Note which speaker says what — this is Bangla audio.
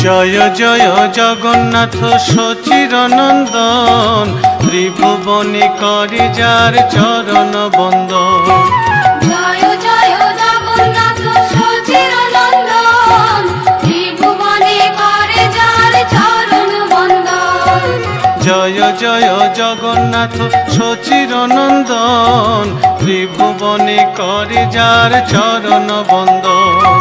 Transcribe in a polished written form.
Speaker 1: জয় জয় জগন্নাথ সচিরনন্দন, ত্রিভুবনে করে যার চরণ বন্দন।
Speaker 2: জয় জয় জগন্নাথ সচিরনন্দন, ত্রিভুবনে করে যার চরণ বন্দন।
Speaker 1: জয় জয় জগন্নাথ সচিরনন্দন, ত্রিভুবনে করে যার চরণ বন্দন।